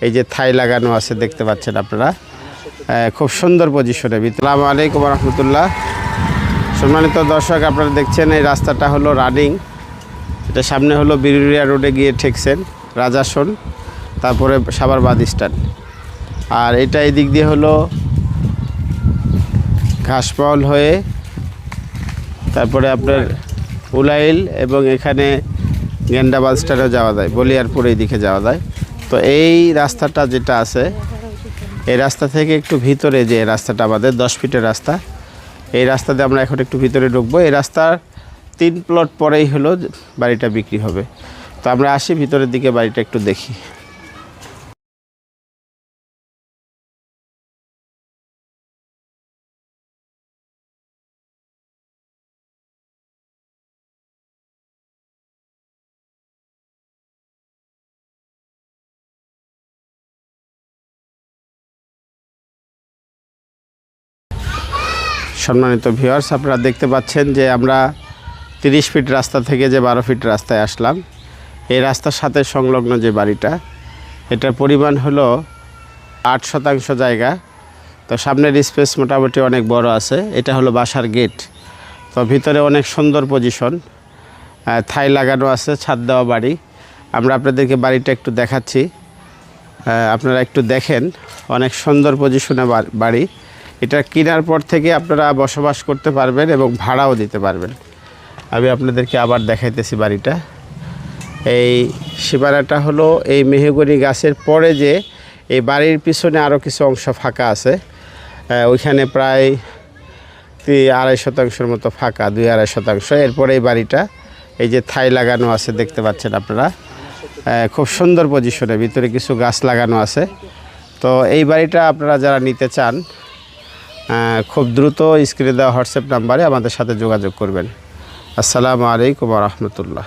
এই যে থাই লাগানো আছে দেখতে পাচ্ছেন আপনারা, খুব সুন্দর পজিশনে। আসসালামু আলাইকুম রহমতুল্লাহ। সম্মানিত দর্শক, আপনারা দেখছেন এই রাস্তাটা হলো রানিং। এটা সামনে হলো বিরুলিয়া রোডে গিয়ে ঠেকছেন রাজাসন, তারপরে সাভার বাদ স্ট্যান্ড। আর এটা এই দিক দিয়ে হলো ঘাসপাওয়াল হয়ে তারপরে আপনার উলাইল এবং এখানে গেন্ডা বাস স্ট্যান্ডে যাওয়া যায়, বলিয়ারপুর এই দিকে যাওয়া যায়। তো এই রাস্তাটা যেটা আছে, এই রাস্তা থেকে একটু ভিতরে, যে রাস্তাটা আমাদের 10 ফিটের রাস্তা, এই রাস্তাতে আমরা এখন একটু ভিতরে ঢুকবো। এই রাস্তার 3 প্লট পরেই হলো বাড়িটা বিক্রি হবে। তো আমরা আসি ভিতরের দিকে, বাড়িটা একটু দেখি। সম্মানিত ভিউয়ার্স, আপনারা দেখতে পাচ্ছেন যে আমরা 30 ফিট রাস্তা থেকে যে 12 ফিট রাস্তায় আসলাম। এই রাস্তার সাথে সংলগ্ন যে বাড়িটা, এটার পরিমাণ হলো 8 শতাংশ জায়গা। তো সামনের স্পেস মোটামুটি অনেক বড় আছে। এটা হলো বাসার গেট। তো ভিতরে অনেক সুন্দর পজিশন, থাই লাগানো আছে, ছাদ দেওয়া বাড়ি। আমরা আপনাদেরকে বাড়িটা একটু দেখাচ্ছি, আপনারা একটু দেখেন। অনেক সুন্দর পজিশনে বাড়ি। এটা কেনার পর থেকে আপনারা বসবাস করতে পারবেন এবং ভাড়াও দিতে পারবেন। আমি আপনাদেরকে আবার দেখাইতেছি বাড়িটা। এই সীমানাটা হলো এই মেহগনি গাছের পরে, যে এই বাড়ির পিছনে আরও কিছু অংশ ফাঁকা আছে, ওইখানে প্রায় 2.5 শতাংশের মতো ফাঁকা, 2-2.5 শতাংশ। এরপরে এই বাড়িটা, এই যে থাই লাগানো আছে দেখতে পাচ্ছেন আপনারা, খুব সুন্দর পজিশনে, ভিতরে কিছু গাছ লাগানো আছে। তো এই বাড়িটা আপনারা যারা নিতে চান, খুব দ্রুত স্ক্রিনে দেওয়া হোয়াটসঅ্যাপ নাম্বারে আমাদের সাথে যোগাযোগ করবেন। আসসালামু আলাইকুম ওয়া রাহমাতুল্লাহ।